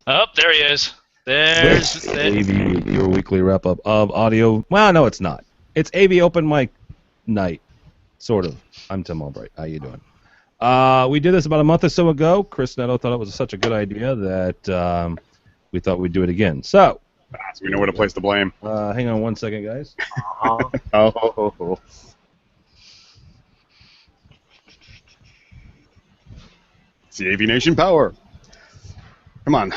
Oh, there he is. This AV, your weekly wrap-up of audio. Well, no, it's not. It's AV Open Mic night, sort of. I'm Tim Albright. How you doing? We did this about a month or so ago. Chris Neto thought it was such a good idea that we thought we'd do it again. So we know where to place the blame. Hang on one second, guys. Oh. It's the AVNation power. Come on.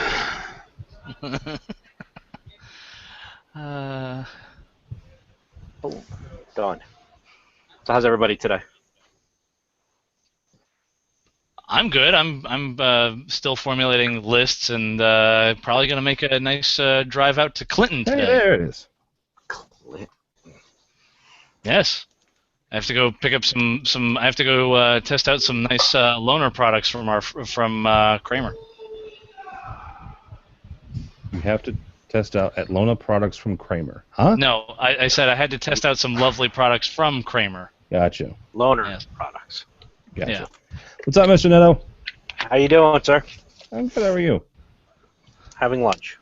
Oh, gone. So how's everybody today? I'm good. I'm still formulating lists and probably gonna make a nice drive out to Clinton today. Hey, there it is. Clinton. Yes. I have to go pick up some. I have to go test out some nice loaner products from Kramer. You have to test out at Lona products from Kramer, huh? No, I said I had to test out some lovely products from Kramer. Gotcha. Loaner products. Gotcha. Yeah. What's up, Mr. Neto? How you doing, sir? I'm good. How are you? Having lunch.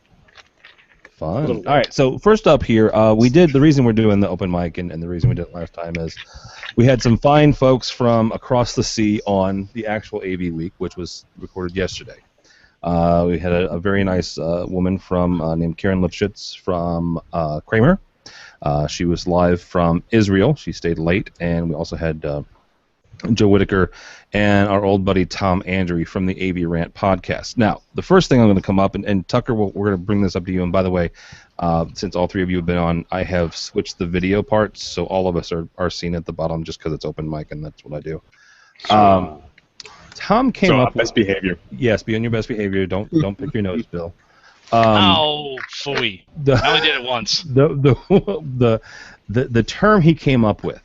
Fun. All right. So first up here, the reason we're doing the open mic and the reason we did it last time is we had some fine folks from across the sea on the actual AV week, which was recorded yesterday. We had a very nice woman named Karen Lipschitz from Kramer. She was live from Israel. She stayed late, and we also had Joe Whitaker and our old buddy Tom Andrew from the AV Rant podcast. Now, the first thing I'm going to come up, and Tucker, we're going to bring this up to you. And by the way, since all three of you have been on, I have switched the video parts, so all of us are seen at the bottom just because it's open mic, and that's what I do. Tom came up with best behavior. Yes, be on your best behavior. Don't pick your nose, Bill. Oh, phooey. I only did it once. The term he came up with,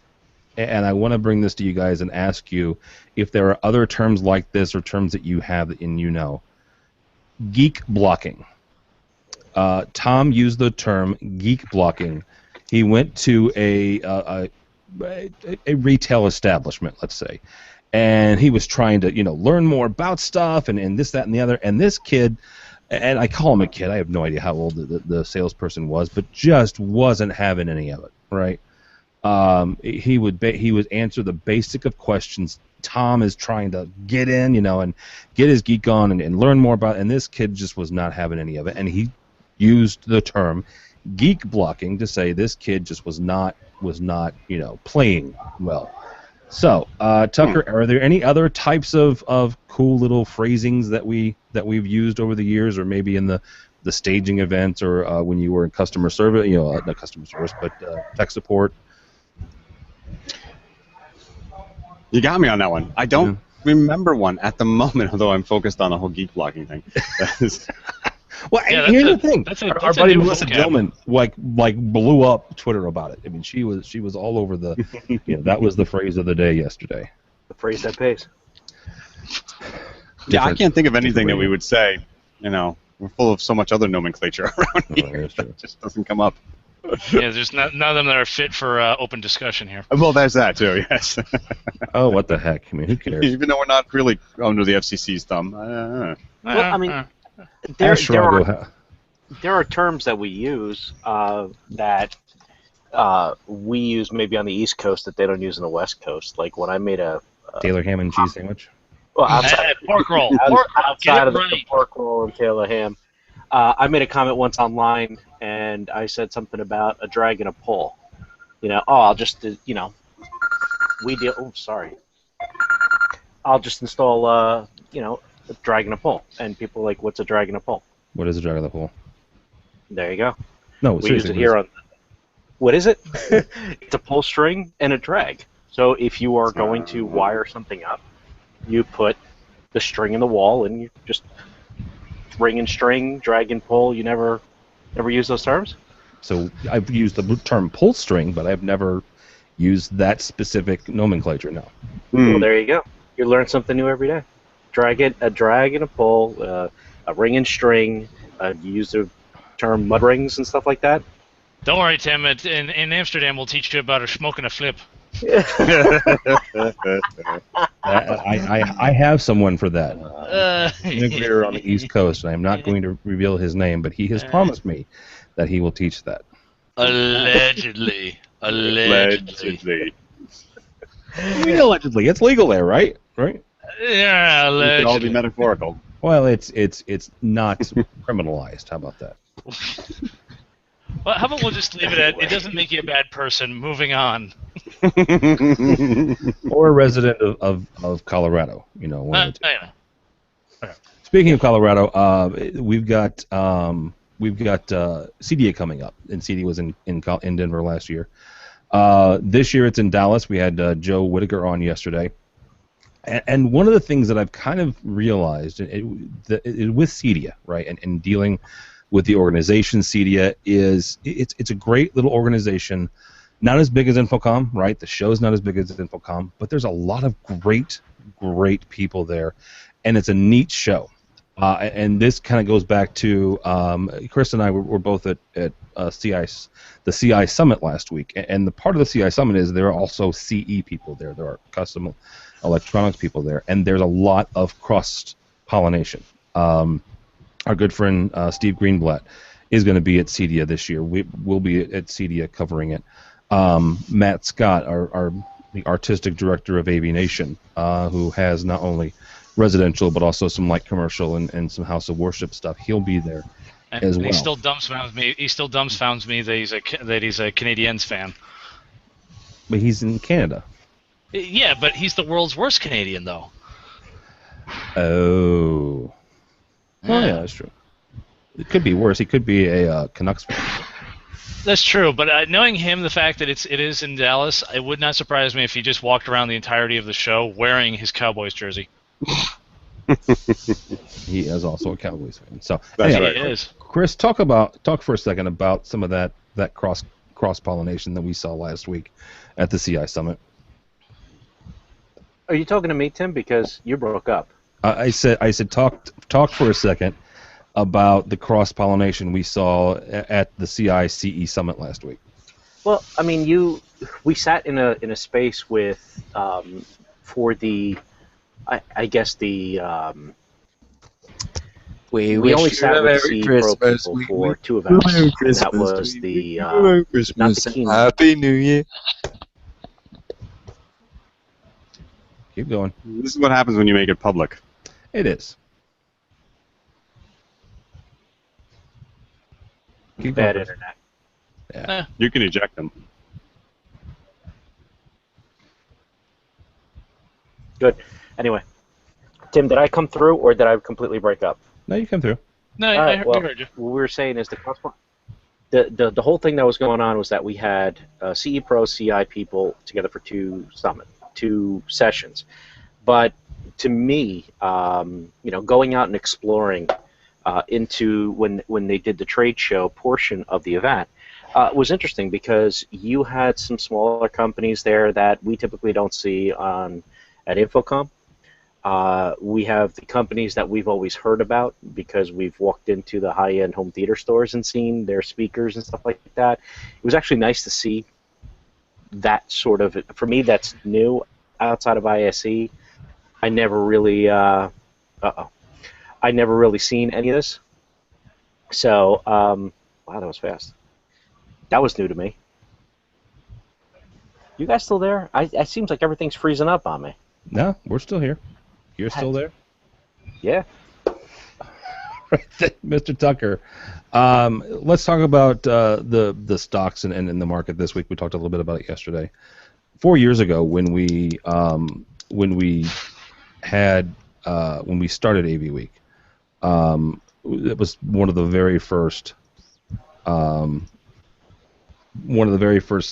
and I want to bring this to you guys and ask you if there are other terms like this or terms that you have and you know. Geek blocking. Tom used the term geek blocking. He went to a retail establishment, let's say, and he was trying to, learn more about stuff and this, that, and the other. And this kid, and I call him a kid, I have no idea how old the salesperson was, but just wasn't having any of it, right? He would answer the basic of questions. Tom is trying to get in, and get his geek on and learn more about it, and this kid just was not having any of it. And he used the term geek blocking to say this kid just was not playing well. So, Tucker, are there any other types of cool little phrasings that we've used over the years, or maybe in the staging events, or when you were in customer service, not customer service, but tech support? You got me on that one. I don't remember one at the moment, although I'm focused on the whole geek blocking thing. Well, yeah, here's the thing. Our buddy Melissa vocab. Dillman like blew up Twitter about it. I mean, she was all over the. That was the phrase of the day yesterday. The phrase that pays. Yeah, I can't think of anything that we would say. We're full of so much other nomenclature around here. It just doesn't come up. Yeah, there's none of them that are fit for open discussion here. Well, there's that too. Yes. Oh, what the heck? I mean, who cares? Even though we're not really under the FCC's thumb. Well, I mean, there are terms that we use that we use maybe on the East Coast that they don't use on the West Coast. Like when I made a Taylor ham and cheese sandwich. Well, outside pork roll. Outside of the pork roll and Taylor ham, I made a comment once online, and I said something about a drag and a pull. I'll just we deal. Oh, sorry. I'll just install a drag and a pull, and people are like, what's a drag and a pull? What is a drag and a pull? There you go. No, we use it here on. What is it? It's a pull string and a drag. So if you are going to wire something up, you put the string in the wall, and you just ring and string, drag and pull. You never use those terms? So I've used the term pull string, but I've never used that specific nomenclature. No. Well, there you go. You learn something new every day. A drag and a pull, a ring and string. You use the term mud rings and stuff like that. Don't worry, Tim. In Amsterdam, we'll teach you about a smoke and a flip. I have someone for that. We're on the East Allegedly. Coast, and I'm not going to reveal his name, but he has promised me that he will teach that. Allegedly. Allegedly. I mean, allegedly, it's legal there, right? Right. Yeah, It could all be allegedly. metaphorical. Well, it's not criminalized. How about that? Well, how about we'll just leave it at, it doesn't make you a bad person. Moving on. Or a resident of Colorado, one of the two. I know. Speaking of Colorado, we've got CEDIA coming up, and CEDIA was in Denver last year. This year it's in Dallas. We had Joe Whitaker on yesterday, and one of the things that I've kind of realized with CEDIA, right, and dealing with the organization CEDIA is it's a great little organization, not as big as Infocom, right? The show's not as big as Infocom, but there's a lot of great people there, and it's a neat show. And this kind of goes back to Chris and I were both at the CI Summit last week, and the part of the CI Summit is there are also CE people there. There are custom electronics people there, and there's a lot of cross-pollination. Our good friend Steve Greenblatt is going to be at CEDIA this year. We'll be at CEDIA covering it. Matt Scott, the artistic director of AVNation, who has not only residential but also some light commercial and some House of Worship stuff. He'll be there as well. He still dumbfounds me. He still dumbfounds me that he's a Canadiens fan. But he's in Canada. Yeah, but he's the world's worst Canadian, though. Oh. Oh, yeah, that's true. It could be worse. He could be a Canucks fan. That's true, but knowing him, the fact that it is in Dallas, it would not surprise me if he just walked around the entirety of the show wearing his Cowboys jersey. He is also a Cowboys fan. So That's anyhow, right. He is. Chris, talk for a second about some of that cross pollination that we saw last week at the CI Summit. Are you talking to me, Tim? Because you broke up. I said talk for a second about the cross pollination we saw at the CI CE Summit last week. Well, I mean, we sat in a space with for the, I guess the. We only wish sat you a with Merry the Pro Christmas. people We for wish 2 you a events. Merry And Christmas. that was We the wish you a Merry Christmas not the and keynote. Happy New Year. Keep going. This is what happens when you make it public. It is. Keep Bad going. internet. Yeah. You can eject them. Good. Anyway, Tim, did I come through or did I completely break up? No, you come through. No, All I right, heard, well, I heard you. what we were saying is the whole thing that was going on was that we had CE Pro, CI people together for two sessions. But to me, going out and exploring into when they did the trade show portion of the event was interesting because you had some smaller companies there that we typically don't see at Infocom. We have the companies that we've always heard about because we've walked into the high-end home theater stores and seen their speakers and stuff like that. It was actually nice to see that sort of, for me, that's new outside of ISE. I never really, I never really seen any of this. So, wow, that was fast. That was new to me. You guys still there? It seems like everything's freezing up on me. No, we're still here. You're still there? Yeah. Mr. Tucker. Let's talk about the stocks and the market this week. We talked a little bit about it yesterday. 4 years ago, when we started AV Week, it was one of the very first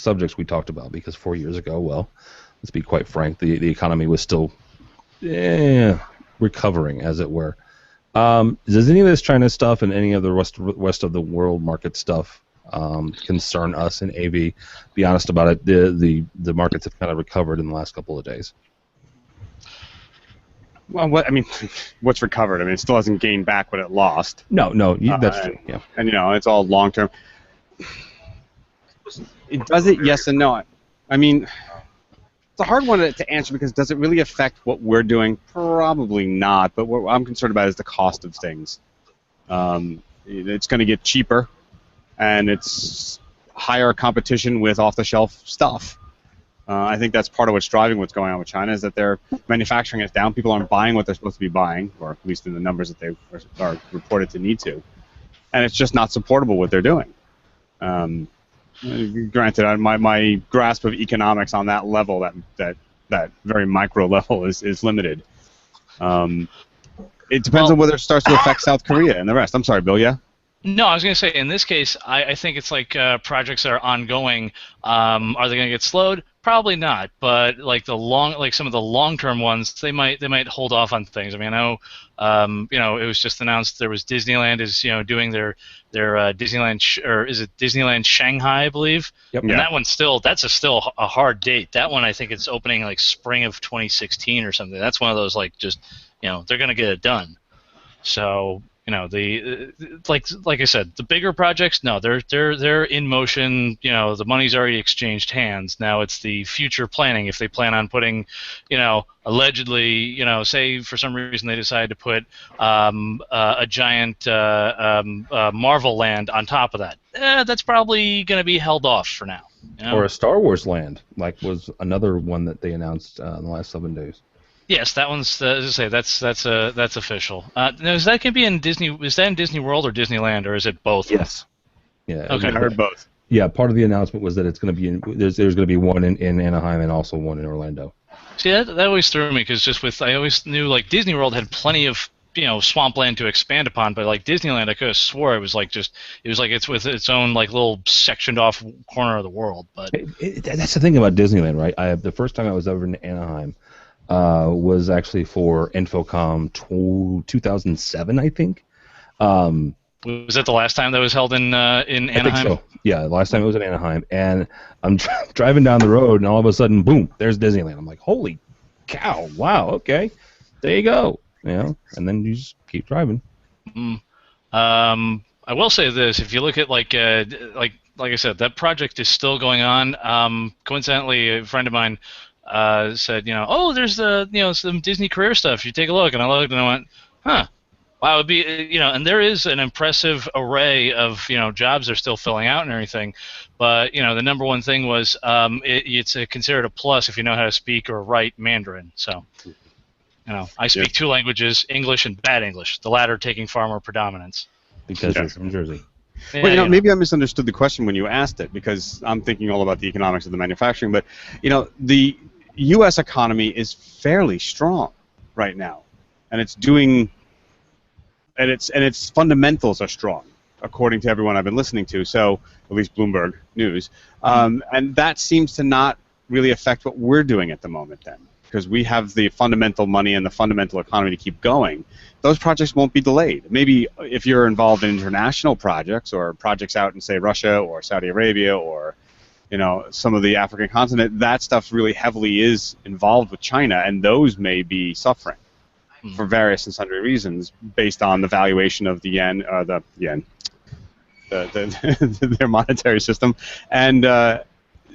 subjects we talked about because 4 years ago, well, let's be quite frank, the economy was still recovering, as it were. Does any of this China stuff and any of the rest of the world market stuff concern us in AV? Be honest about it. The markets have kind of recovered in the last couple of days. Well, what's recovered? I mean, it still hasn't gained back what it lost. No, that's true. Yeah. And it's all long term. It does it, yes and no. I mean, It's a hard one to answer because does it really affect what we're doing? Probably not. But what I'm concerned about is the cost of things. It's going to get cheaper, and it's higher competition with off-the-shelf stuff. I think that's part of what's driving what's going on with China is that their manufacturing is down. People aren't buying what they're supposed to be buying, or at least in the numbers that they are reported to need to. And it's just not supportable what they're doing. Granted, my grasp of economics on that level, that very micro level, is limited. It depends on whether it starts to affect South Korea and the rest. I'm sorry, Bill. Yeah. No, I was going to say, in this case, I think it's like projects that are ongoing. Are they going to get slowed? Probably not. But like some of the long-term ones, they might hold off on things. I mean, I know, it was just announced there was Disneyland is doing their Disneyland or is it Disneyland Shanghai, I believe. Yep. And Yeah. that one's still a hard date. That one I think it's opening like spring of 2016 or something. That's one of those like just they're going to get it done. So. Like I said, the bigger projects, no, they're in motion. The money's already exchanged hands. Now it's the future planning. If they plan on putting, allegedly, say for some reason they decide to put a giant Marvel land on top of that, that's probably going to be held off for now. Or a Star Wars land, like was another one that they announced in the last 7 days. Yes, that one's. As I say, that's official. Now, is that going to be in Disney? Is that in Disney World or Disneyland, or is it both? Yes. Yeah. Okay. I heard both. Yeah, part of the announcement was that it's going to be there's going to be one in Anaheim and also one in Orlando. See, that always threw me because I always knew like Disney World had plenty of swampland to expand upon, but like Disneyland, I could have swore it was like it's with its own like little sectioned off corner of the world. But that's the thing about Disneyland, right? The first time I was ever in Anaheim. Was actually for Infocom 2007, I think. Was that the last time that was held in Anaheim? I think so. Yeah, the last time it was in Anaheim, and I'm driving down the road, and all of a sudden, boom, there's Disneyland. I'm like, holy cow! Wow, okay, there you go. And then you just keep driving. I will say this: if you look at like I said, that project is still going on. Coincidentally, a friend of mine. Said, there's some Disney career stuff. You take a look, and I looked and I went, huh, wow, it'd be, and there is an impressive array of, jobs they're still filling out and everything, but the number one thing was it's considered a plus if you know how to speak or write Mandarin. So, I speak two languages, English and bad English, the latter taking far more predominance. Because you're from Jersey. Yeah, Well, maybe I misunderstood the question when you asked it because I'm thinking all about the economics of the manufacturing. But the U.S. economy is fairly strong right now, and it's doing, and its fundamentals are strong according to everyone I've been listening to. So at least Bloomberg News, and that seems to not really affect what we're doing at the moment then, because we have the fundamental money and the fundamental economy to keep going. Those projects won't be delayed. Maybe if you're involved in international projects or projects out in, say, Russia or Saudi Arabia or, some of the African continent, that stuff really heavily is involved with China, and those may be suffering for various and sundry reasons based on the valuation of the yen, their monetary system. And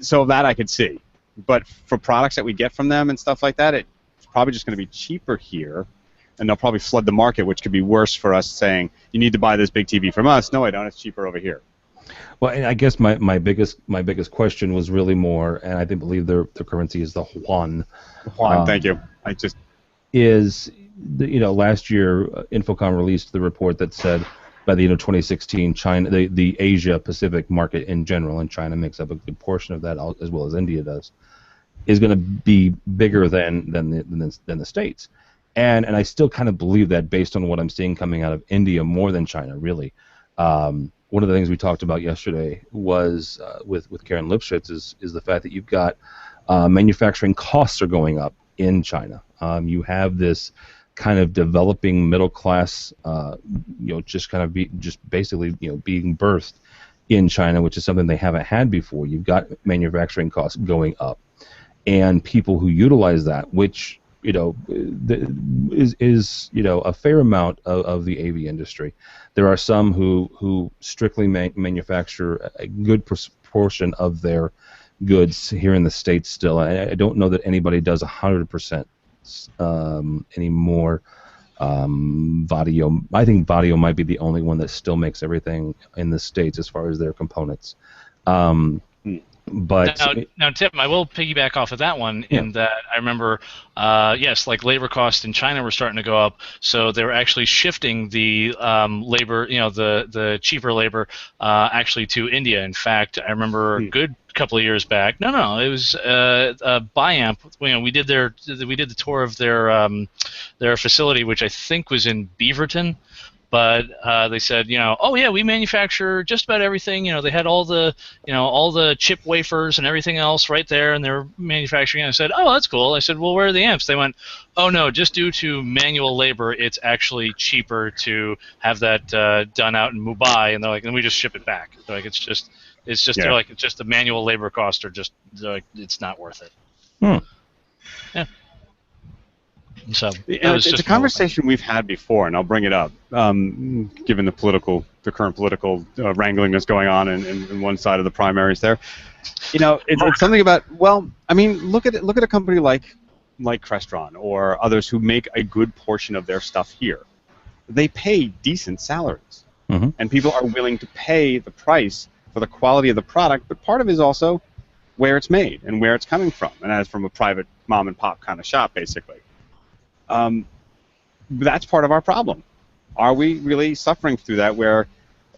so that I could see. But for products that we get from them and stuff like that, it's probably just going to be cheaper here, and they'll probably flood the market, which could be worse for us saying, you need to buy this big TV from us. No, I don't. It's cheaper over here. Well, and I guess my biggest question was really more, and I believe their currency is the yuan. Juan, thank you. Last year Infocom released the report that said by the end of 2016, China, the Asia Pacific market in general, and China makes up a good portion of that, as well as India does, is going to be bigger than the States, and I still kind of believe that based on what I'm seeing coming out of India more than China, really. One of the things we talked about yesterday was with Karen Lipschitz is the fact that you've got manufacturing costs are going up in China. You have this kind of developing middle class, basically being birthed in China, which is something they haven't had before. You've got manufacturing costs going up, and people who utilize that, which is a fair amount of the AV industry. There are some who strictly manufacture a good portion of their goods here in the States still. I don't know that anybody does 100% anymore. Vadio, I think Vadio might be the only one that still makes everything in the States as far as their components. But now, Tim, I will piggyback off of that one in that I remember, yes, like labor costs in China were starting to go up, so they were actually shifting the labor, the cheaper labor, actually to India. In fact, I remember a good couple of years back. No, it was Biamp. We did the tour of their facility, which I think was in Beaverton. But they said, oh yeah, we manufacture just about everything. They had all the chip wafers and everything else right there, and they're manufacturing. And I said, oh, that's cool. I said, well, where are the amps? They went, oh no, just due to manual labor, it's actually cheaper to have that done out in Mumbai. And they're like, and we just ship it back. They're like, it's just they're like, it's just the manual labor costs are just like, it's not worth it. Yeah. So it's a conversation we've had before, and I'll bring it up. Given the current political wrangling that's going on in one side of the primaries there, it's something about. Well, I mean, look at a company like Crestron or others who make a good portion of their stuff here. They pay decent salaries, and people are willing to pay the price for the quality of the product. But part of it is also where it's made and where it's coming from, and that's from a private mom and pop kind of shop, basically. That's part of our problem. Are we really suffering through that, where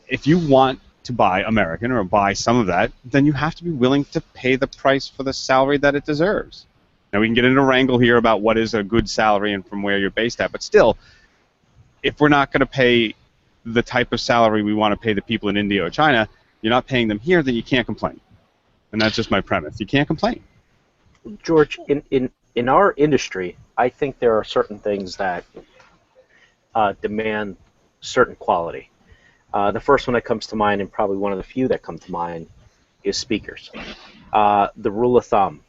if you want to buy American or buy some of that, then you have to be willing to pay the price for the salary that it deserves? Now, we can get into a wrangle here about what is a good salary and from where you're based at, but still, if we're not going to pay the type of salary we want to pay the people in India or China, you're not paying them here, then you can't complain. And that's just my premise. You can't complain. George, in our industry, I think there are certain things that demand certain quality. The first one that comes to mind, and probably one of the few that come to mind, is speakers. The rule of thumb,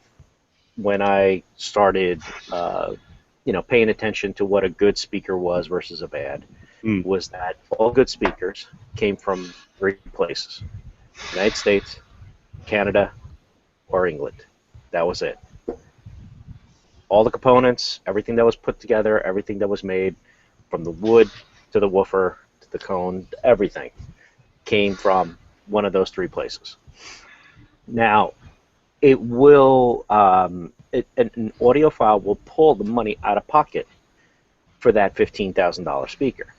when I started, paying attention to what a good speaker was versus a bad, was that all good speakers came from 3 places: United States, Canada, or England. That was it. All the components, everything that was put together, everything that was made, from the wood to the woofer to the cone, everything came from one of those 3 places. Now, it will, an audiophile will pull the money out of pocket for that $15,000 speaker.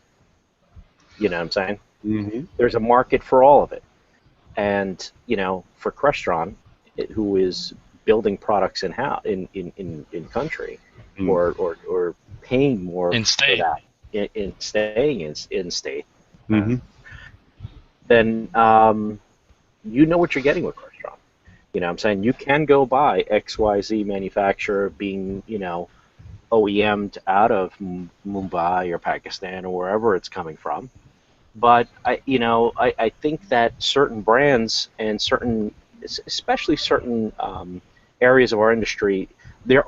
You know what I'm saying? Mm-hmm. There's a market for all of it. And, for Crestron, who is building products in country, or paying more in state, for that, in staying in state, then you know what you're getting with Crestron. You know what I'm saying? You can go buy XYZ manufacturer being, OEM'd out of Mumbai or Pakistan or wherever it's coming from. But I think that certain brands and especially certain areas of our industry, there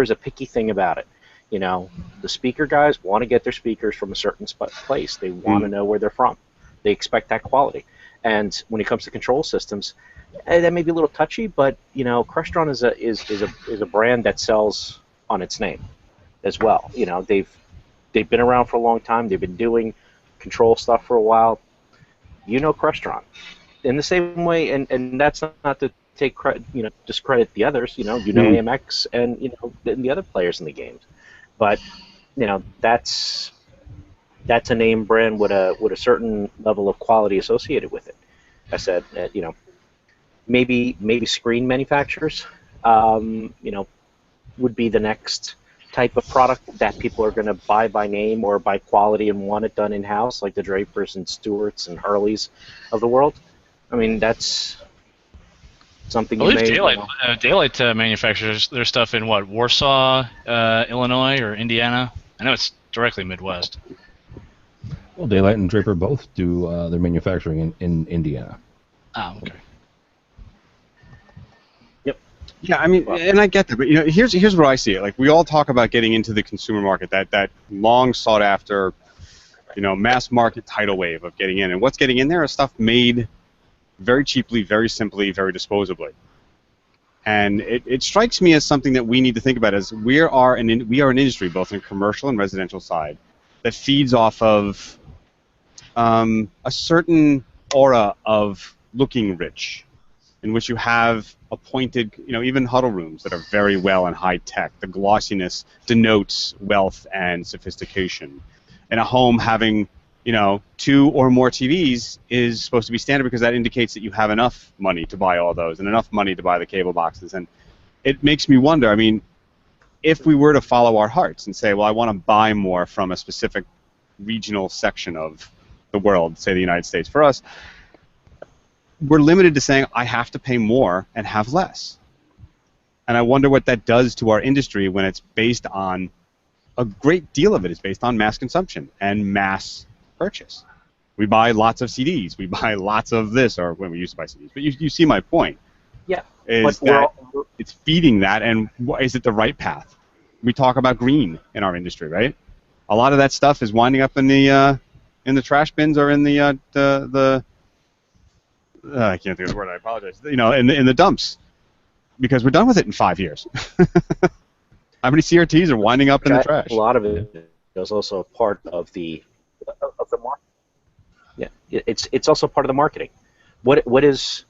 is a picky thing about it. The speaker guys want to get their speakers from a certain place. They want to know where they're from. They expect that quality. And when it comes to control systems, that may be a little touchy, but Crestron is a brand that sells on its name as well. They've been around for a long time. They've been doing control stuff for a while. Crestron. In the same way, and that's not to take discredit the others. AMX and the other players in the games, but that's a name brand with a certain level of quality associated with it. I said maybe screen manufacturers would be the next type of product that people are going to buy by name or by quality and want it done in house, like the Drapers and Stewarts and Hurleys of the world. I mean, that's something you may... Daylight manufactures their stuff in, Warsaw, Illinois, or Indiana? I know it's directly Midwest. Well, Daylight and Draper both do their manufacturing in Indiana. Oh, okay. Yep. Yeah, I mean, and I get that, but here's where I see it. Like, we all talk about getting into the consumer market, that long sought after, mass market tidal wave of getting in, and what's getting in there is stuff made very cheaply, very simply, very disposably. And it strikes me as something that we need to think about as we are an industry, both in commercial and residential side, that feeds off of a certain aura of looking rich, in which you have appointed, even huddle rooms that are very well and high tech. The glossiness denotes wealth and sophistication. In a home, having 2 or more TVs is supposed to be standard because that indicates that you have enough money to buy all those and enough money to buy the cable boxes. And it makes me wonder, I mean, if we were to follow our hearts and say, well, I want to buy more from a specific regional section of the world, say the United States for us, we're limited to saying I have to pay more and have less. And I wonder what that does to our industry when it's based on, a great deal of it is based on mass consumption and mass purchase. We buy lots of CDs, we buy lots of this, or when we used to buy CDs, but you see my point. Yeah. Is that it's feeding that, and is it the right path? We talk about green in our industry, right? A lot of that stuff is winding up in the trash bins or in the I can't think of the word. I apologize. In the dumps, because we're done with it in 5 years. How many CRTs are winding up in the trash? A lot of it is also a part of the market. Yeah, it's also part of the marketing. What is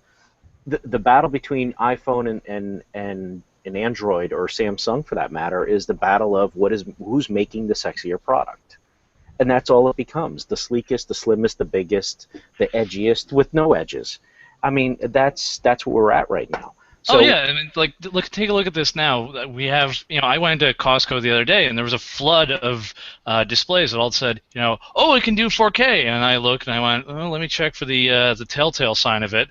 the battle between iPhone and Android, or Samsung for that matter, is the battle of who's making the sexier product. And that's all it becomes: the sleekest, the slimmest, the biggest, the edgiest with no edges. I mean, that's what we're at right now. So, oh yeah, I mean, take a look at this now. We have, I went into Costco the other day, and there was a flood of displays that all said, oh, it can do 4K, and I looked and I went, oh, let me check for the telltale sign of it,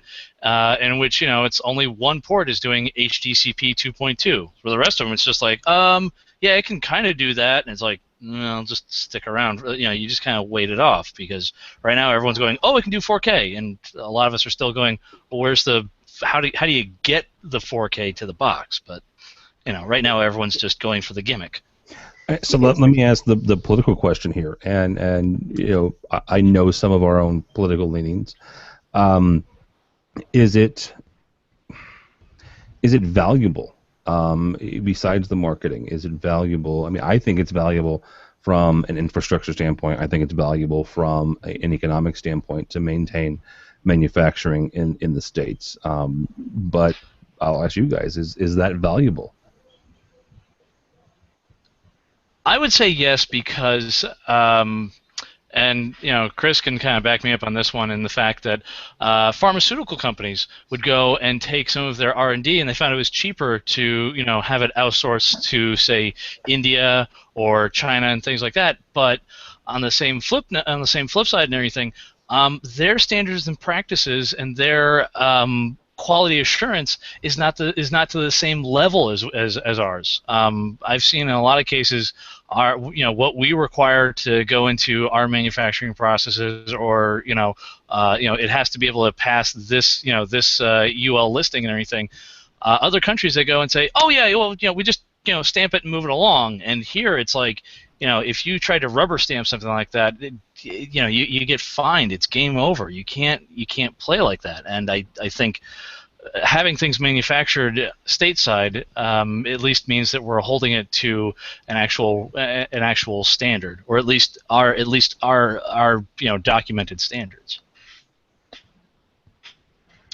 in which it's only one port is doing HDCP 2.2. For the rest of them, it's just like, yeah, it can kind of do that, and it's like, no, just stick around. You just kind of wait it off, because right now everyone's going, oh, it can do 4K, and a lot of us are still going, well, where's the how do you get the 4K to the box? But right now everyone's just going for the gimmick. So let me ask the political question here, and I know some of our own political leanings. Is it valuable? Besides the marketing, is it valuable? I mean, I think it's valuable from an infrastructure standpoint. I think it's valuable from an economic standpoint to maintain manufacturing in the States. But I'll ask you guys, is that valuable? I would say yes, because and Chris can kind of back me up on this one, in the fact that pharmaceutical companies would go and take some of their R&D, and they found it was cheaper to have it outsourced to, say, India or China and things like that. But on the same flip side and everything, their standards and practices and their quality assurance is not to the same level as ours. I've seen in a lot of cases what we require to go into our manufacturing processes, or it has to be able to pass this this UL listing and everything. Other countries, they go and say, oh yeah, well we just stamp it and move it along. And here it's like, if you try to rubber stamp something like that, you get fined. It's game over. You can't play like that. And I think having things manufactured stateside at least means that we're holding it to an actual standard, or at least our documented standards.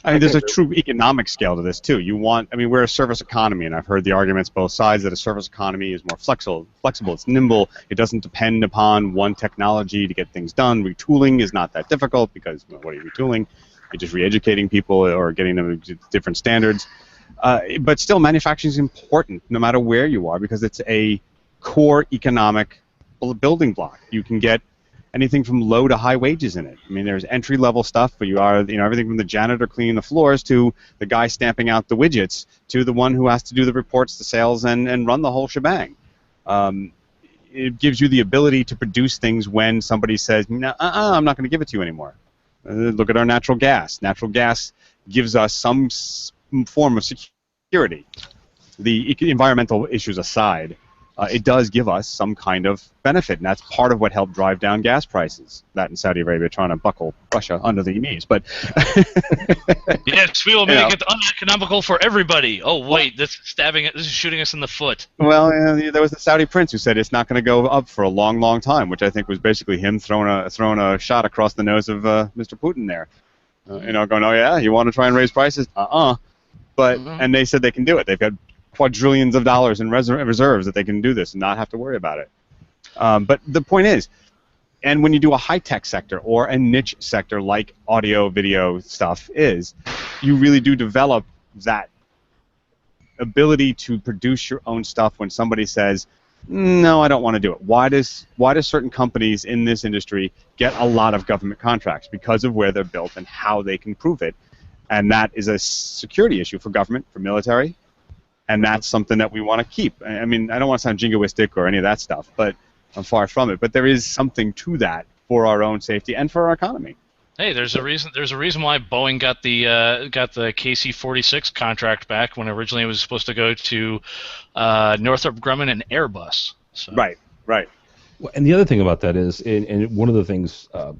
I mean, there's a true economic scale to this too. We're a service economy, and I've heard the arguments both sides that a service economy is more flexible, it's nimble, it doesn't depend upon one technology to get things done. Retooling is not that difficult, because what are you retooling? You're just re-educating people or getting them to different standards. But still, manufacturing is important no matter where you are, because it's a core economic building block. You can get anything from low to high wages in it. I mean, there's entry-level stuff, but you are, everything from the janitor cleaning the floors to the guy stamping out the widgets to the one who has to do the reports, the sales, and run the whole shebang. It gives you the ability to produce things when somebody says, no, I'm not going to give it to you anymore. Look at our natural gas. Natural gas gives us some form of security. The environmental issues aside, it does give us some kind of benefit, and that's part of what helped drive down gas prices. That in Saudi Arabia trying to buckle Russia under the knees, but Yes, we will make it uneconomical for everybody. Oh wait, this is shooting us in the foot. Well, there was the Saudi prince who said it's not going to go up for a long, long time, which I think was basically him throwing a shot across the nose of Mr. Putin there. Going, oh yeah, you want to try and raise prices? But and they said they can do it. They've got quadrillions of dollars in reserves that they can do this and not have to worry about it. But the point is, and when you do a high-tech sector or a niche sector like audio, video stuff is, you really do develop that ability to produce your own stuff when somebody says, no, I don't want to do it. Why does certain companies in this industry get a lot of government contracts? Because of where they're built and how they can prove it. And that is a security issue for government, for military, and that's something that we want to keep. I mean, I don't want to sound jingoistic or any of that stuff, but I'm far from it. But there is something to that for our own safety and for our economy. Hey, there's a reason why Boeing got the KC-46 contract back when originally it was supposed to go to Northrop Grumman and Airbus. So. Right. Well, and the other thing about that is, and one of the things a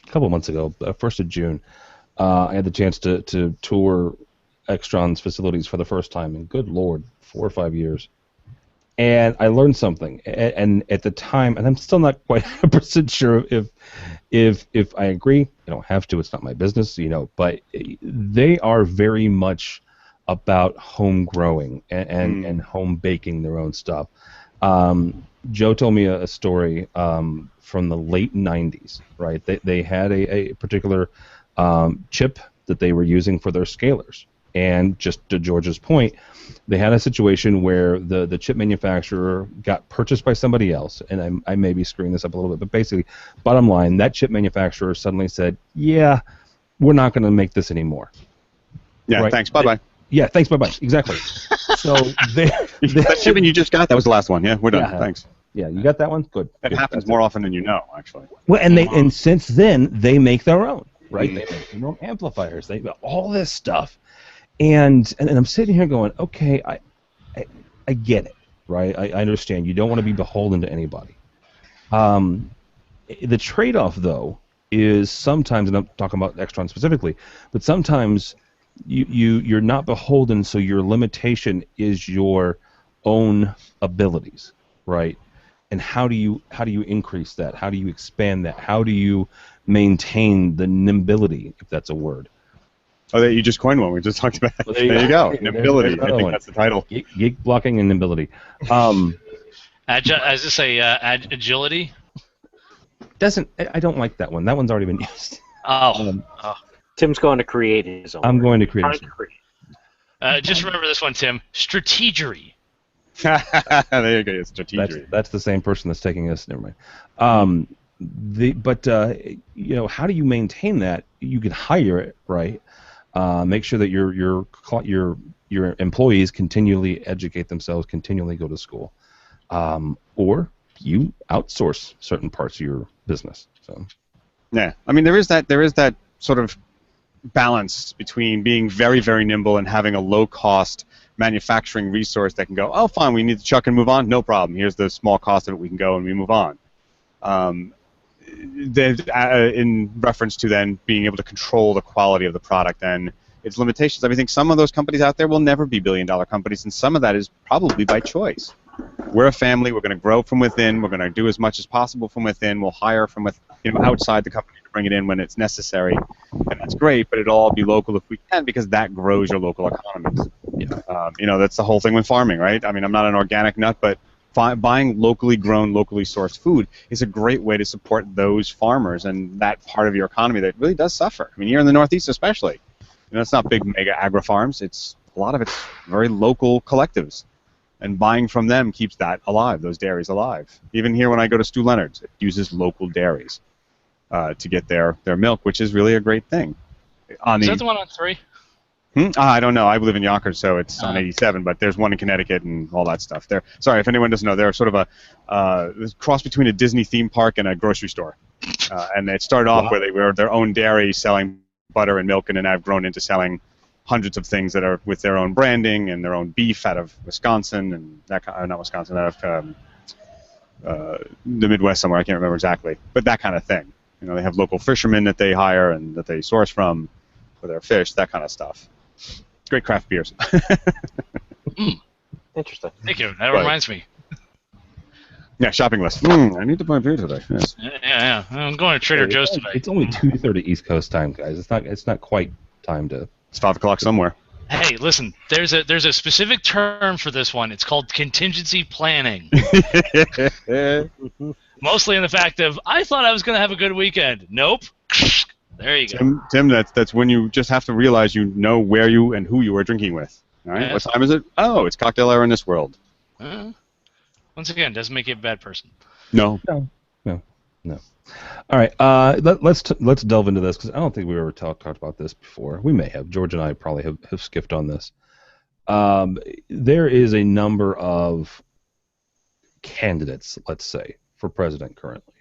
couple of months ago, 1st of June, I had the chance to tour Extron's facilities for the first time in, good Lord, 4 or 5 years. And I learned something. And at the time, and I'm still not quite 100% sure if I agree. I don't have to. It's not my business, But they are very much about home growing and home baking their own stuff. Joe told me a story from the late 90s, right? They had a particular chip that they were using for their scalers. And just to George's point, they had a situation where the chip manufacturer got purchased by somebody else, and I may be screwing this up a little bit, but basically, bottom line, that chip manufacturer suddenly said, yeah, we're not going to make this anymore. Yeah, right? Thanks, bye-bye. Yeah, thanks, bye-bye, exactly. So that shipment you just got, that was the last one. Yeah, we're done, thanks. Yeah, you got that one? Good. It happens more often than you know, actually. Well, and since then, they make their own, right? They make their own amplifiers. They all this stuff. And I'm sitting here going, okay, I get it, right? I understand. You don't want to be beholden to anybody. The trade-off, though, is sometimes, and I'm talking about Extron specifically, but sometimes you're not beholden, so your limitation is your own abilities, right? And how do you increase that? How do you expand that? How do you maintain the nimbility, if that's a word? Oh, you just coined one. We just talked about it. Well, there you go. Nimbility. I think that's the title. Geek blocking and nimbility. Agility? I don't like that one. That one's already been used. Tim's going to create his own. I'm going to create. Just remember this one, Tim. Strategery. There you go. It's strategery. That's the same person that's taking this. Never mind. How do you maintain that? You can hire it, right? Make sure that your employees continually educate themselves, continually go to school, or you outsource certain parts of your business. So, yeah, I mean there is that sort of balance between being very, very nimble and having a low-cost manufacturing resource that can go, oh, fine, we need to chuck and move on, no problem. Here's the small cost of it, we can go and we move on. In reference to then being able to control the quality of the product and its limitations. I think some of those companies out there will never be billion-dollar companies, and some of that is probably by choice. We're a family. We're going to grow from within. We're going to do as much as possible from within. We'll hire from outside the company to bring it in when it's necessary, and that's great. But it'll all be local if we can, because that grows your local economies. Yeah. That's the whole thing with farming, right? I mean, I'm not an organic nut, but buying locally grown, locally sourced food is a great way to support those farmers and that part of your economy that really does suffer. I mean, here in the Northeast especially. It's not big mega agri-farms. A lot of it's very local collectives. And buying from them keeps that alive, those dairies alive. Even here when I go to Stu Leonard's, it uses local dairies to get their milk, which is really a great thing. Is that the one on 3? I don't know. I live in Yonkers, so it's on 87, but there's one in Connecticut and all that stuff. Sorry, if anyone doesn't know, they're sort of a cross between a Disney theme park and a grocery store. And it started off where they were their own dairy selling butter and milk, and then I've grown into selling hundreds of things that are with their own branding and their own beef out of Wisconsin and that kind, not Wisconsin, out of the Midwest somewhere. I can't remember exactly, but that kind of thing. You know, they have local fishermen that they hire and that they source from for their fish, that kind of stuff. Great craft beers. Interesting. Thank you. That reminds me. Yeah, shopping list. I need to buy beer today. Yes. Yeah. I'm going to Trader Joe's today. It's only 2:30 East Coast time, guys. It's not quite time to. It's 5 o'clock somewhere. Hey, listen. There's a specific term for this one. It's called contingency planning. Mostly in the fact of I thought I was going to have a good weekend. Nope. There you go. Tim, that's when you just have to realize you know where you and who you are drinking with. All right. Yeah. What time is it? Oh, it's cocktail hour in this world. Once again, doesn't make you a bad person. No. All right, let's delve into this because I don't think we ever talked about this before. We may have. George and I probably have skipped on this. There is a number of candidates, let's say, for president currently.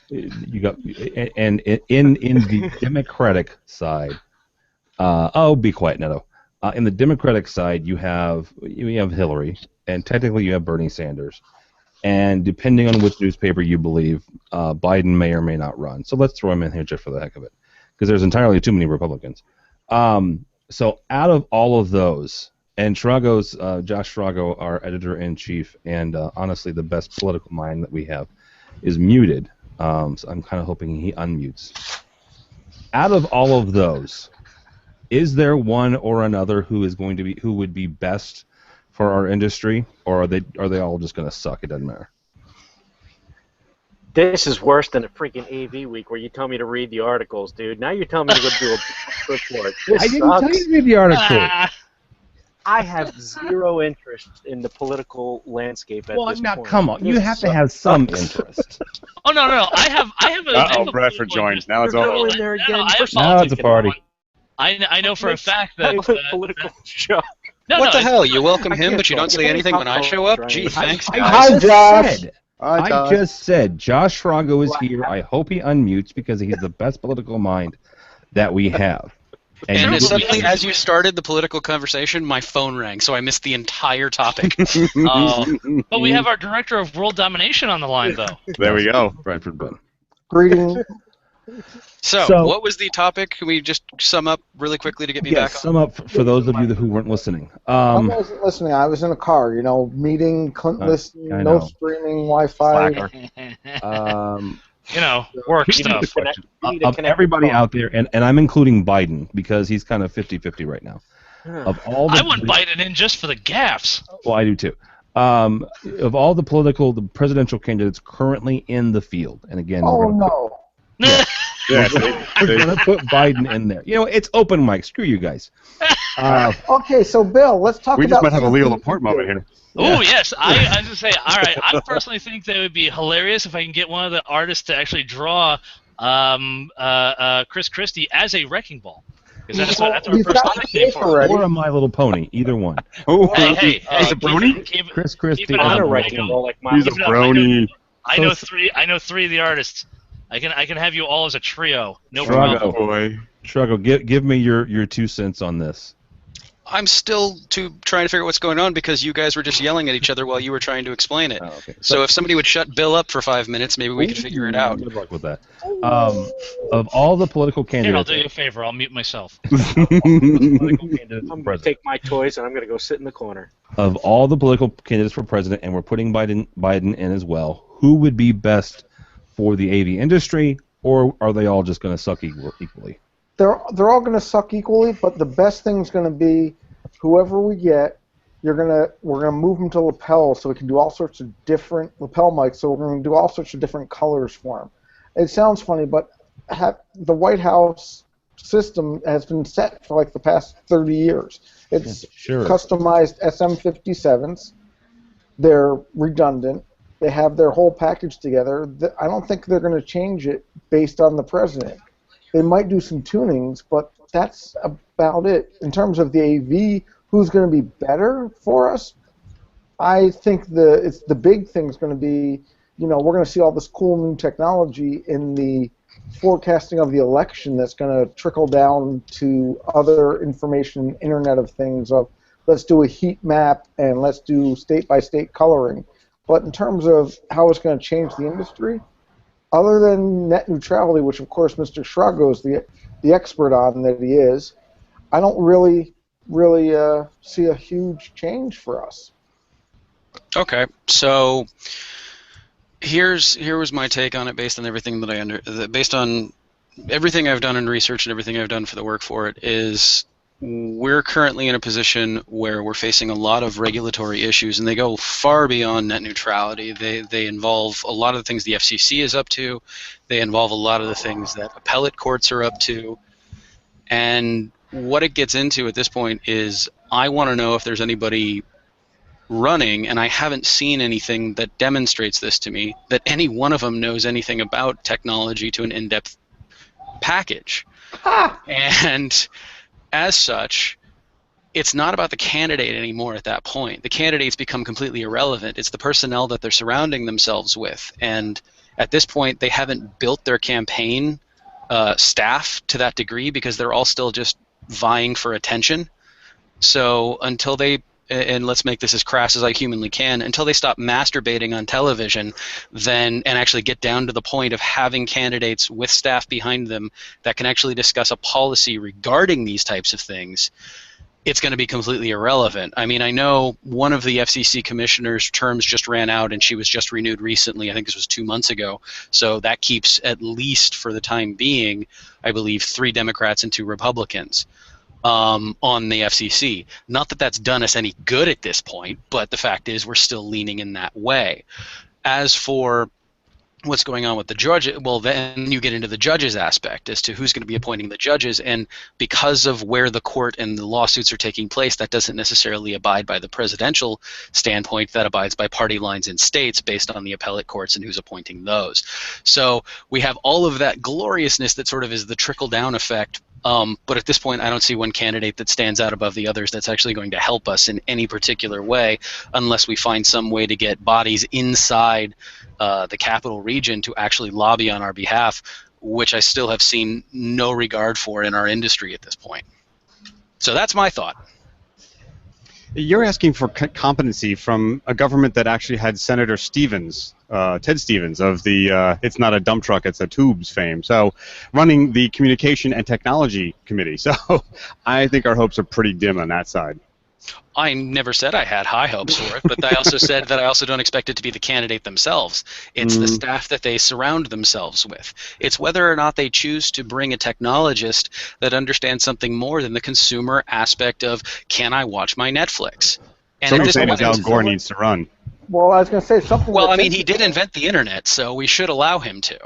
You got and in the Democratic side. Be quiet, Neto. In the Democratic side, you have Hillary, and technically you have Bernie Sanders. And depending on which newspaper you believe, Biden may or may not run. So let's throw him in here just for the heck of it, because there's entirely too many Republicans. So out of all of those, and Josh Schrago, our editor-in-chief, and honestly the best political mind that we have, is muted. So I'm kind of hoping he unmutes. Out of all of those, is there one or another who would be best for our industry, or are they all just going to suck? It doesn't matter. This is worse than a freaking AV week where you tell me to read the articles, dude. Now you're telling me to go do a report. This I didn't tell you to read the article. I have zero interest in the political landscape at this point. Come on. You have to have some interest. Oh no! I have a. Bradford joins. Now it's You're all. going there again. Now it's a party. I know for a fact that political show. What the hell? You welcome him, can't but you don't talk. say anything when I show up? Gee, thanks, guys. I Josh. just said Josh Schrago is here. I hope he unmutes because he's the best political mind that we have. And you- suddenly, as you started the political conversation, my phone rang, so I missed the entire topic. But we have our director of world domination on the line, though. There we go. Bradford Ben. Greeting. So, what was the topic? Can we just sum up really quickly to get me back on? Sum up for those of you who weren't listening. I wasn't listening. I was in a car, meeting, couldn't listen, I no know. streaming, Wi-Fi. Work stuff. Of everybody out there, and I'm including Biden because he's kind of 50-50 right now. Of all the I want Biden in just for the gaffes. Well, I do too. Of all the presidential candidates currently in the field, and again, Oh, we're gonna no. we're gonna put Biden in there. It's open mic. Screw you guys. Okay, so Bill, let's talk We about... just might have a Leo Laporte moment here. Oh yes, I was gonna say. All right, I personally think that it would be hilarious if I can get one of the artists to actually draw Chris Christie as a wrecking ball, because that's our He's first got nickname the for already. Or a My Little Pony, either one. Oh, Hey, he's a brony. Chris Christie. keep it On on a the wrecking ball like mine. He's a brony. I know three of the artists. I can have you all as a trio. No Schrago. problem. Boy. Schrago, give me your 2 cents on this. I'm still trying to figure out what's going on because you guys were just yelling at each other while you were trying to explain it. Oh, okay. So if somebody would shut Bill up for 5 minutes, maybe we could figure it out. Good luck with that. Of all the political Here, I'll candidates, do you a favor. I'll mute myself. political candidates for I'm going to president. take my toys and I'm going to go sit in the corner. Of all the political candidates for president, and we're putting Biden in as well, who would be best for the AV industry, or are they all just going to suck equally? They're all going to suck equally, but the best thing's going to be whoever we get, we're gonna move them to lapel so we can do all sorts of different lapel mics. So we're going to do all sorts of different colors for them. It sounds funny, but the White House system has been set for like the past 30 years. It's Sure. customized SM57s. They're redundant. They have their whole package together. I don't think they're going to change it based on the president. They might do some tunings, but that's about it. In terms of the AV, who's going to be better for us? I think the big thing is going to be, we're going to see all this cool new technology in the forecasting of the election that's going to trickle down to other information, Internet of Things, of let's do a heat map and let's do state-by-state coloring. But in terms of how it's going to change the industry, other than net neutrality, which of course Mr. Shrugo is the expert on that he is, I don't really see a huge change for us. Okay, so here was my take on it based on everything that based on everything I've done in research and everything I've done for the work for it is we're currently in a position where we're facing a lot of regulatory issues, and they go far beyond net neutrality. They involve a lot of the things the FCC is up to. They involve a lot of the things that appellate courts are up to. And what it gets into at this point is I want to know if there's anybody running, and I haven't seen anything that demonstrates this to me, that any one of them knows anything about technology to an in-depth package. And as such, it's not about the candidate anymore at that point. The candidates become completely irrelevant. It's the personnel that they're surrounding themselves with. And at this point, they haven't built their campaign staff to that degree because they're all still just vying for attention. So until they, and let's make this as crass as I humanly can, until they stop masturbating on television, and actually get down to the point of having candidates with staff behind them that can actually discuss a policy regarding these types of things, it's going to be completely irrelevant. I mean, I know one of the FCC commissioners' terms just ran out, and she was just renewed recently. I think this was 2 months ago. So that keeps, at least for the time being, I believe, 3 Democrats and 2 Republicans on the FCC. Not that that's done us any good at this point, but the fact is we're still leaning in that way. As for what's going on with the judge, well, then you get into the judges aspect as to who's going to be appointing the judges, and because of where the court and the lawsuits are taking place, that doesn't necessarily abide by the presidential standpoint. That abides by party lines in states based on the appellate courts and who's appointing those. So we have all of that gloriousness that sort of is the trickle-down effect. But at this point, I don't see one candidate that stands out above the others that's actually going to help us in any particular way, unless we find some way to get bodies inside the capital region to actually lobby on our behalf, which I still have seen no regard for in our industry at this point. So that's my thought. You're asking for competency from a government that actually had Senator Stevens, Ted Stevens, of the It's Not a Dump Truck, It's a Tubes fame, so running the Communication and Technology Committee. So I think our hopes are pretty dim on that side. I never said I had high hopes for it, but I also said that I also don't expect it to be the candidate themselves. It's the staff that they surround themselves with. It's whether or not they choose to bring a technologist that understands something more than the consumer aspect of, can I watch my Netflix? And So at you're this saying point, Al Gore needs to run. Well, I was going to say something. well, I mean, he did invent the internet, so we should allow him to.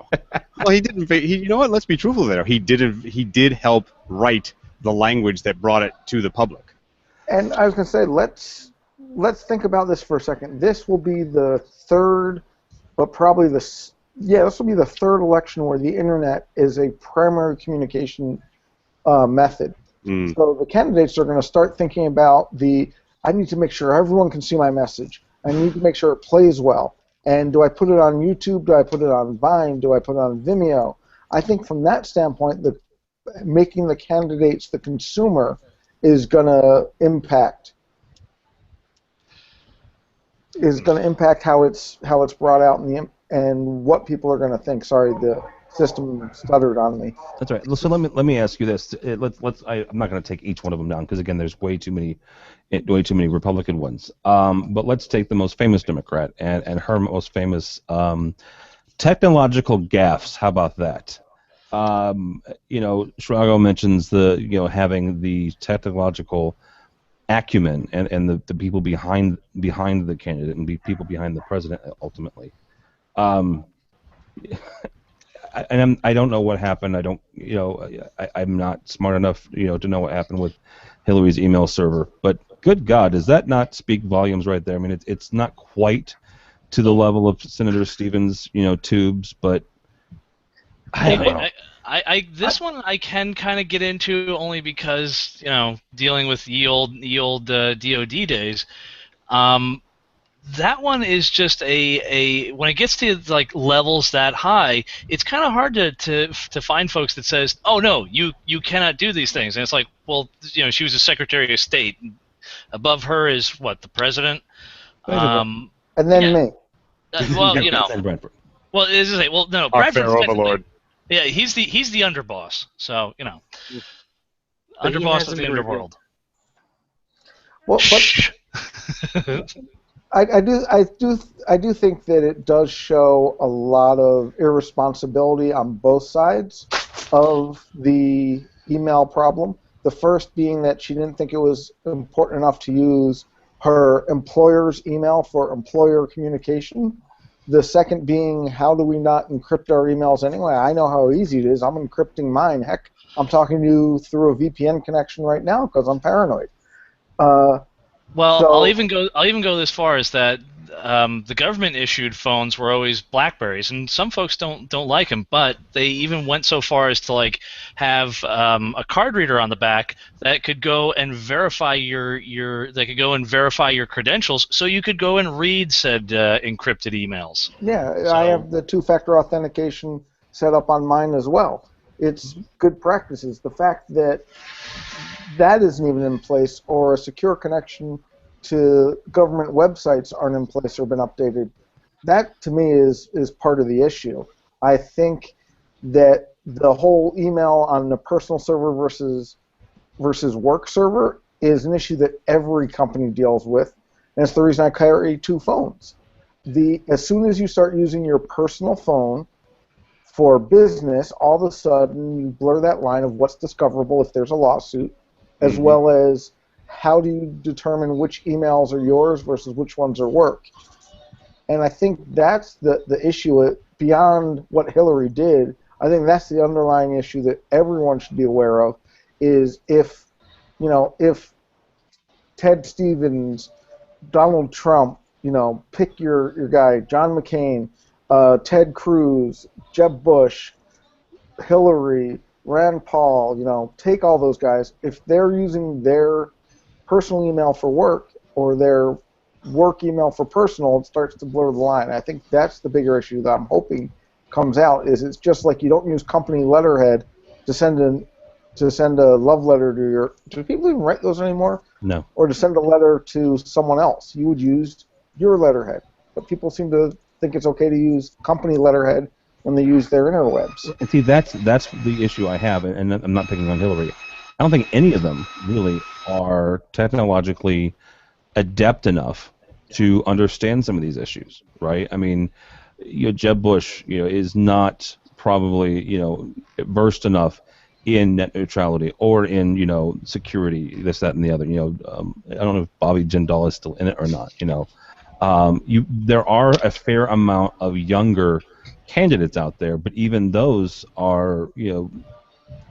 Well, he didn't. You know what? Let's be truthful there. He did help write the language that brought it to the public. And I was going to say, let's think about this for a second. This will be the third, but probably this will be the third election where the internet is a primary communication method. So the candidates are going to start thinking about I need to make sure everyone can see my message. I need to make sure it plays well. And do I put it on YouTube? Do I put it on Vine? Do I put it on Vimeo? I think from that standpoint, making the candidates the consumer is going to impact how it's brought out and what people are going to think. Sorry, the system stuttered on me. That's right. So let me ask you this. I'm not going to take each one of them down because again, there's way too many Republican ones. But let's take the most famous Democrat and her most famous technological gaffes. How about that? Shrugo mentions having the technological acumen and the people behind the candidate and people behind the president ultimately. I don't know what happened. I'm not smart enough to know what happened with Hillary's email server. But good God, does that not speak volumes right there? I mean, it's not quite to the level of Senator Stevens, tubes, but I don't know. This one I can kind of get into only because dealing with the old DoD days. that one is just a when it gets to like levels that high, it's kind of hard to find folks that says, oh no, you cannot do these things. And it's like, well, she was a Secretary of State. Above her is what, the president. Basically. And then Yeah. me. Well, And Brentford. well, as I say, well, no, Our Bradford's fair technically, overlord. yeah, he's the underboss. So But he underboss hasn't of the been underworld. Well, but Shh. I do think that it does show a lot of irresponsibility on both sides of the email problem. The first being that she didn't think it was important enough to use her employer's email for employer communication. The second being, how do we not encrypt our emails anyway? I know how easy it is. I'm encrypting mine. Heck, I'm talking to you through a VPN connection right now because I'm paranoid. Well, So- I'll even go this far as that the government issued phones were always Blackberries, and some folks don't like them, but they even went so far as to like have a card reader on the back that could go and verify your credentials, so you could go and read said encrypted emails. Yeah, So- I have the two-factor authentication set up on mine as well. It's good practices. The fact that that isn't even in place, or a secure connection to government websites aren't in place or been updated, that to me is part of the issue. I think that the whole email on the personal server versus work server is an issue that every company deals with, and it's the reason I carry two phones. As soon as you start using your personal phone for business, all of a sudden you blur that line of what's discoverable if there's a lawsuit, as well as how do you determine which emails are yours versus which ones are work. And I think that's the issue beyond what Hillary did. I think that's the underlying issue that everyone should be aware of, is if Ted Stevens, Donald Trump, pick your guy, John McCain, Ted Cruz, Jeb Bush, Hillary, Rand Paul, take all those guys. If they're using their personal email for work or their work email for personal, it starts to blur the line. I think that's the bigger issue that I'm hoping comes out. Is it's just like you don't use company letterhead to send a love letter to your. Do people even write those anymore? No. Or to send a letter to someone else, you would use your letterhead. But people seem to think it's okay to use company letterhead when they use their interwebs. And see, that's the issue I have, and I'm not picking on Hillary. I don't think any of them really are technologically adept enough to understand some of these issues, right? I mean, Jeb Bush, is not probably, versed enough in net neutrality or in, security, this, that, and the other. I don't know if Bobby Jindal is still in it or not. There are a fair amount of younger candidates out there, but even those are,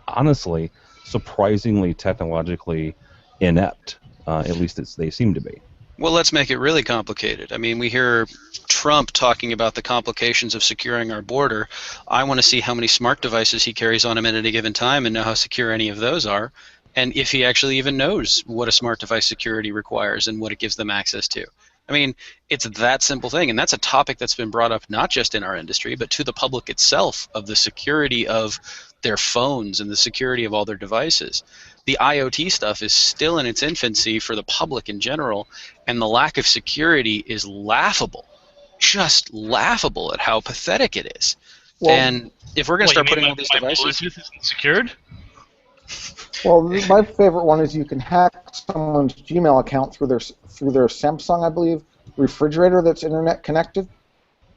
honestly, surprisingly technologically inept. At least they seem to be. Well, let's make it really complicated. I mean, we hear Trump talking about the complications of securing our border. I want to see how many smart devices he carries on him at any given time and know how secure any of those are, and if he actually even knows what a smart device security requires and what it gives them access to. I mean, it's that simple thing, and that's a topic that's been brought up not just in our industry, but to the public itself, of the security of their phones and the security of all their devices. The IoT stuff is still in its infancy for the public in general, and the lack of security is laughable, just laughable at how pathetic it is. Well, and if we're going to start putting all these devices... Bluetooth isn't secured? Well, my favorite one is you can hack someone's Gmail account through their Samsung, I believe, refrigerator that's internet connected.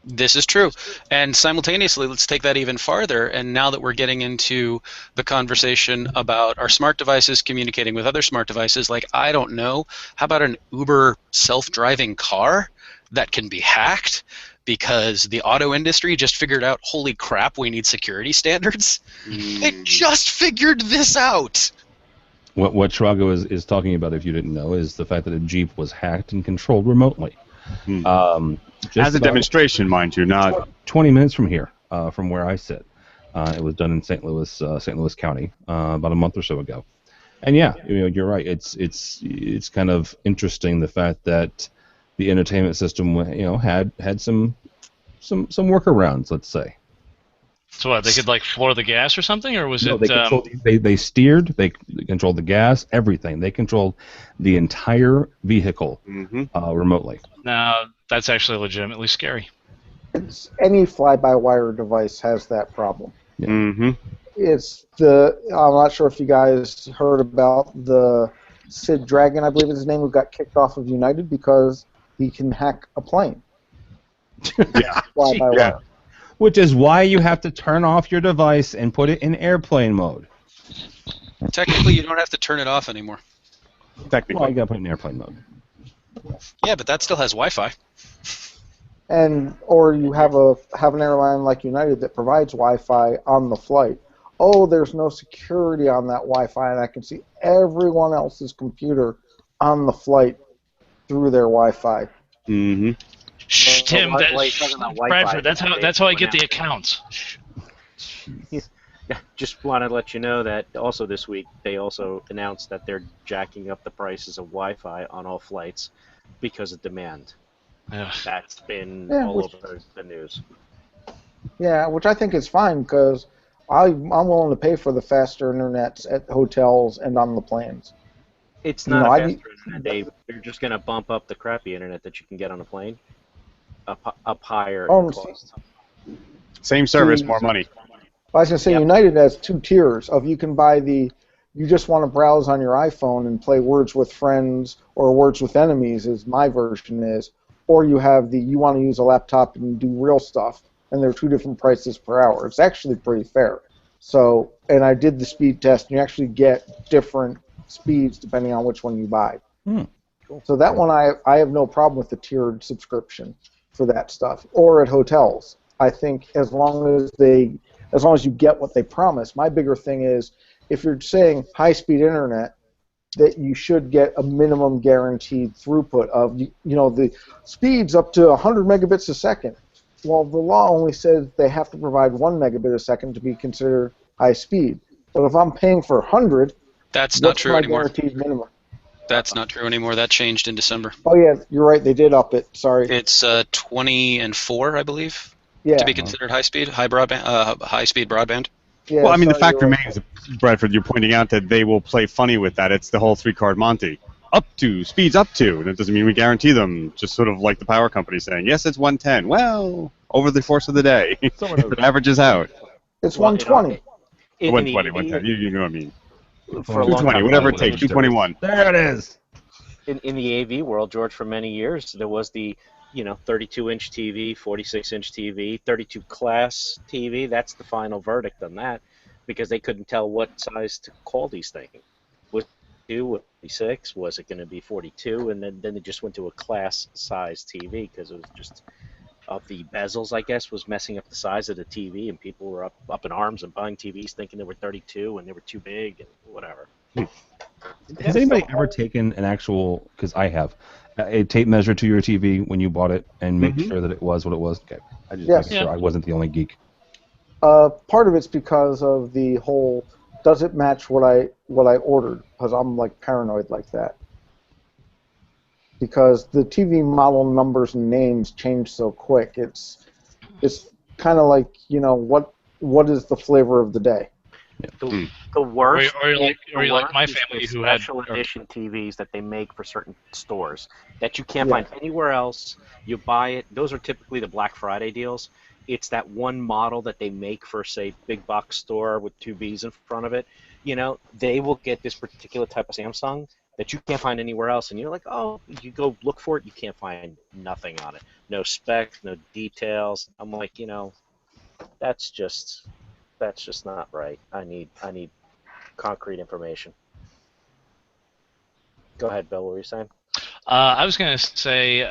This is true. And simultaneously, let's take that even farther. And now that we're getting into the conversation about our smart devices communicating with other smart devices, like, I don't know, how about an Uber self-driving car that can be hacked? Because the auto industry just figured out, holy crap, we need security standards. They just figured this out. What Trago is talking about, if you didn't know, is the fact that a Jeep was hacked and controlled remotely. As a demonstration, mind you, not 20 minutes from here, from where I sit. It was done in St. Louis County, about a month or so ago. And yeah, you're right. It's kind of interesting, the fact that the entertainment system, had some workarounds, let's say. So what? They could like floor the gas or something, or was No, it? they steered, they controlled the gas, everything. They controlled the entire vehicle remotely. No, that's actually legitimately scary. It's any fly-by-wire device has that problem. Yeah. Mm-hmm. I'm not sure if you guys heard about the Sid Dragon, I believe is his name, who got kicked off of United because he can hack a plane. Yeah. Fly-by-wire. Yeah. Which is why you have to turn off your device and put it in airplane mode. Technically, you don't have to turn it off anymore. Technically. Well, you gotta put it in airplane mode. Yeah, but that still has Wi-Fi. Or you have an airline like United that provides Wi-Fi on the flight. Oh, there's no security on that Wi-Fi, and I can see everyone else's computer on the flight through their Wi-Fi. Mm-hmm. Shh, Tim. Why are you talking about Wi-Fi? Bradford. That's how I get the accounts. Yeah, just want to let you know that also this week they also announced that they're jacking up the prices of Wi-Fi on all flights because of demand. Ugh. That's been Yeah, all over the news. Yeah, which I think is fine because I'm willing to pay for the faster internets at hotels and on the planes. It's You not know, a faster internet. They're just going to bump up the crappy internet that you can get on a plane up higher in cost. Same service, more money. I was going to say, Yep. United has two tiers of you can buy you just want to browse on your iPhone and play Words with Friends or Words with Enemies, as my version is, or you have you want to use a laptop and do real stuff, and they're two different prices per hour. It's actually pretty fair. So, and I did the speed test, and you actually get different speeds depending on which one you buy. Cool. So that one, I have no problem with the tiered subscription for that stuff. Or at hotels, I think as long as you get what they promise. My bigger thing is if you're saying high-speed internet, that you should get a minimum guaranteed throughput of the speeds up to 100 megabits a second. Well, the law only says they have to provide 1 megabit a second to be considered high speed. But if I'm paying for 100, That's not what's true my anymore. guaranteed minimum? That's not true anymore. That changed in December. Oh yeah, you're right. They did up it. Sorry. It's 20 and 4, I believe, Yeah. to be considered high speed, high speed broadband. Yeah, Well, I mean, the sorry, fact you're right. remains, Bradford, you're pointing out that they will play funny with that. It's the whole three-card Monty. Up to, speeds up to. That doesn't mean we guarantee them, just sort of like the power company saying, yes, it's 110. Well, over the course of the day, it averages out. It's Well, 120. In 120, the 110. You know what I mean. for a long 220, time, whatever it takes, 221. There it is. in the AV world, George, for many years, there was the 32-inch TV, 46-inch TV, 32 class TV. That's the final verdict on that, because they couldn't tell what size to call these things. Was it 2, was it 46? Was it going to be 42? And then they just went to a class size TV because it was just of the bezels, I guess, was messing up the size of the TV, and people were up in arms and buying TVs thinking they were 32 and they were too big and whatever. Has anybody ever taken an actual, because I have, a tape measure to your TV when you bought it and make sure that it was what it was? Okay. I just Yes. making sure I wasn't the only geek. Part of it's because of the whole, does it match what I ordered? Because I'm like paranoid like that. Because the TV model numbers and names change so quick. It's kind of like, what is the flavor of the day? The worst. Or you're like my is the family who had special edition TVs that they make for certain stores that you can't Yeah. find anywhere else. You buy it. Those are typically the Black Friday deals. It's that one model that they make for, say, big box store with 2 B's in front of it. They will get this particular type of Samsung that you can't find anywhere else, and you're like, oh, you go look for it, you can't find nothing on it. No specs, no details. I'm like, that's just not right. I need concrete information. Go ahead, Bill. What were you saying? I was going to say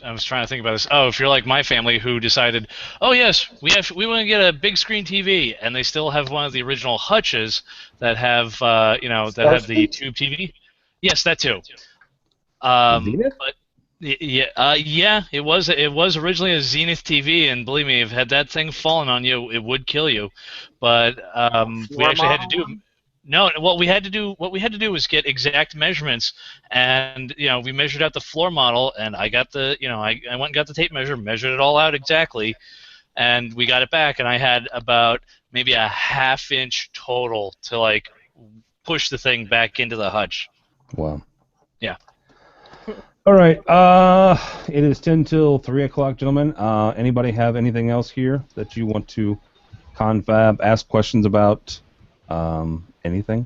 I was trying to think about this. Oh, if you're like my family who decided, oh yes, we want to get a big screen TV, and they still have one of the original hutches that have that have the tube TV. Yes, that too. Zenith? But yeah, it was originally a Zenith TV, and believe me, if had that thing fallen on you, it would kill you. But we actually had to do. No, what we had to do was get exact measurements, and we measured out the floor model, and I got I went and got the tape measure, measured it all out exactly, and we got it back, and I had about maybe a half-inch total to like push the thing back into the hutch. Wow. Yeah. All right. It is 10 till 3 o'clock, gentlemen. Anybody have anything else here that you want to confab, ask questions about? Anything?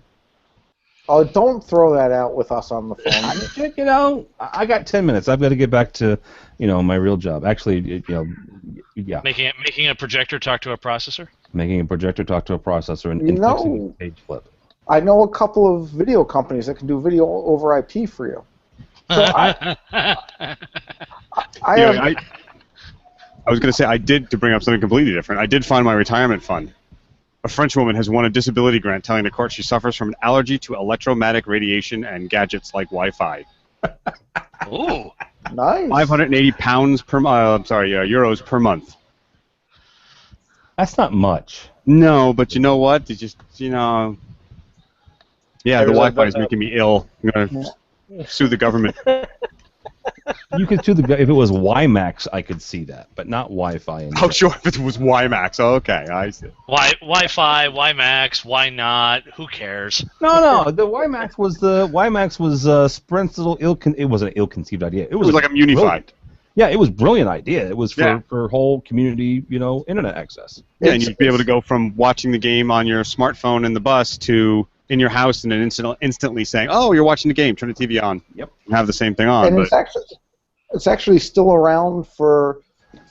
Oh, don't throw that out with us on the phone. I got 10 minutes. I've got to get back to, my real job. Actually, yeah. Making a projector talk to a processor? Making a projector talk to a processor and fixing a page flip. I know a couple of video companies that can do video over IP for you. So I was going to say, I did, to bring up something completely different, I did find my retirement fund. A French woman has won a disability grant telling the court she suffers from an allergy to electromagnetic radiation and gadgets like Wi-Fi. Ooh. Nice. 580 euros per month. That's not much. No, but you know what? It's just, yeah, the Wi-Fi is making me ill. I'm going to sue the government. You could sue if it was WiMAX, I could see that, but not Wi-Fi. Oh, sure, if it was WiMAX. Oh, okay, I see. Wi-Fi, WiMAX, why not? Who cares? No, the WiMAX was Sprint's little it wasn't an ill-conceived idea. It was like a Unified. Yeah, it was a brilliant idea. It was for whole community, internet access. Yeah, and you'd be able to go from watching the game on your smartphone in the bus to in your house and then instantly saying, "Oh, you're watching the game. Turn the TV on." Yep. And have the same thing on. And it's actually still around for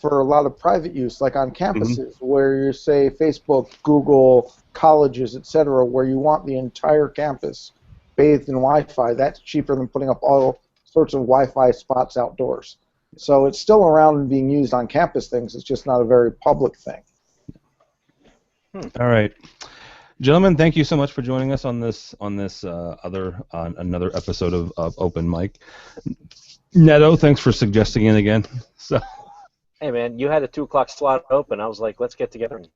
a lot of private use, like on campuses, where you say Facebook, Google, colleges, etc., where you want the entire campus bathed in Wi-Fi. That's cheaper than putting up all sorts of Wi-Fi spots outdoors. So it's still around and being used on campus things. It's just not a very public thing. All right. Gentlemen, thank you so much for joining us on this another episode of Open Mic. Neto, thanks for suggesting it again. So, hey man, you had a 2 o'clock slot open. I was like, let's get together and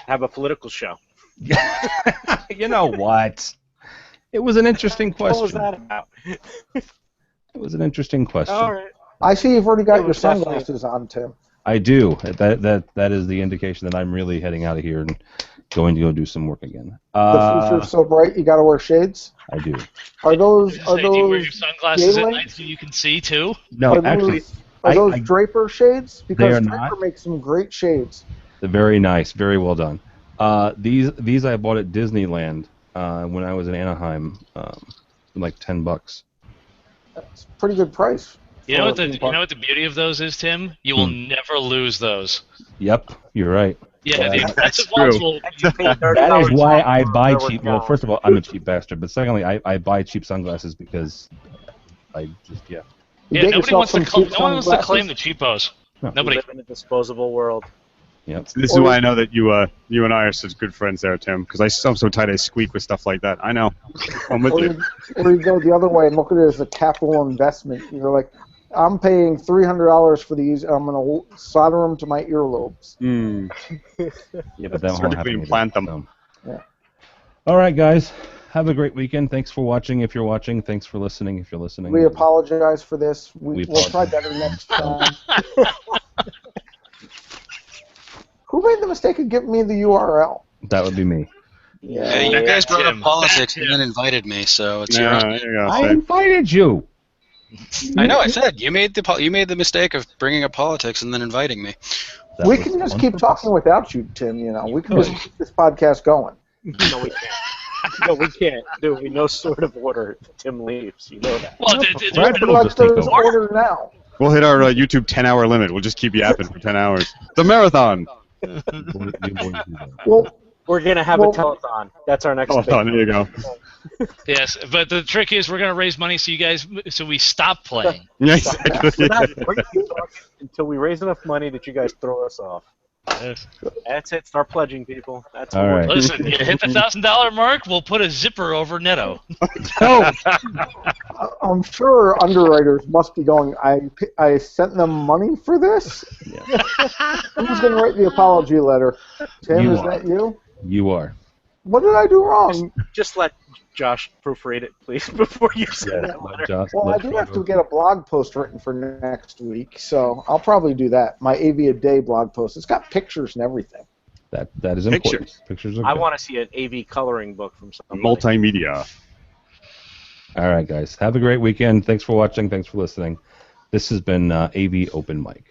have a political show. You know what? It was an interesting question. What was that about? It was an interesting question. All right. I see you've already got your sunglasses on, Tim. I do. That is the indication that I'm really heading out of here and going to go do some work again. The future's so bright, you got to wear shades. I do. Are those? Do you wear your sunglasses at night so you can see too? No, actually, are those Draper shades? Because Draper not. makes some great shades. They're very nice, very well done. These I bought at Disneyland when I was in Anaheim, like $10. That's a pretty good price. You know what the beauty of those is, Tim? You will never lose those. Yep, you're right. Yeah, the expensive true. ones will. That is why I buy cheap. Well, first of all, I'm a cheap bastard, but secondly, I buy cheap sunglasses because I just Yeah, nobody wants to claim the cheapos. No. Nobody. We live in a disposable world. Yep. This is why I know that you and I are such good friends there, Tim, because I'm so tight I squeak with stuff like that. I know. I'm with you. Or you go the other way and look at it as a capital investment. You're like, I'm paying $300 for these, and I'm going to solder them to my earlobes. Yeah, but that won't happen. Implant them. Yeah. All right, guys. Have a great weekend. Thanks for watching. If you're watching, thanks for listening. If you're listening, We apologize for this. We'll try apologize. better next time. Who made the mistake of giving me the URL? That would be me. Yeah, you guys brought up politics and then invited me, so it's your. There you go. I invited you. I know. I said you made the mistake of bringing up politics and then inviting me. We can just keep talking without you, Tim. We can just keep this podcast going. No, we can't. No, we can't. Dude, in no sort of order Tim leaves. You know that. Well, There's order now. We'll hit our YouTube 10-hour limit. We'll just keep yapping for 10 hours. The marathon. Well, we're going to have a telethon. That's our next Telethon, there you go. Yes, but the trick is we're going to raise money so we stop playing. Yeah, exactly. We're going to keep talking until we raise enough money that you guys throw us off. That's it. Start pledging, people. That's all right. Listen, you hit the $1,000 mark, we'll put a zipper over Neto. I'm sure underwriters must be going, I sent them money for this? Yeah. Who's going to write the apology letter? Tim, is that you? You are. What did I do wrong? Just let Josh proofread it, please, before you send that letter. Well, I do have to get a blog post written for next week, so I'll probably do that. My AV a Day blog post. It's got pictures and everything. That is important. Pictures are I good. want to see an AV coloring book from somebody. Multimedia. All right, guys. Have a great weekend. Thanks for watching. Thanks for listening. This has been AV Open Mic.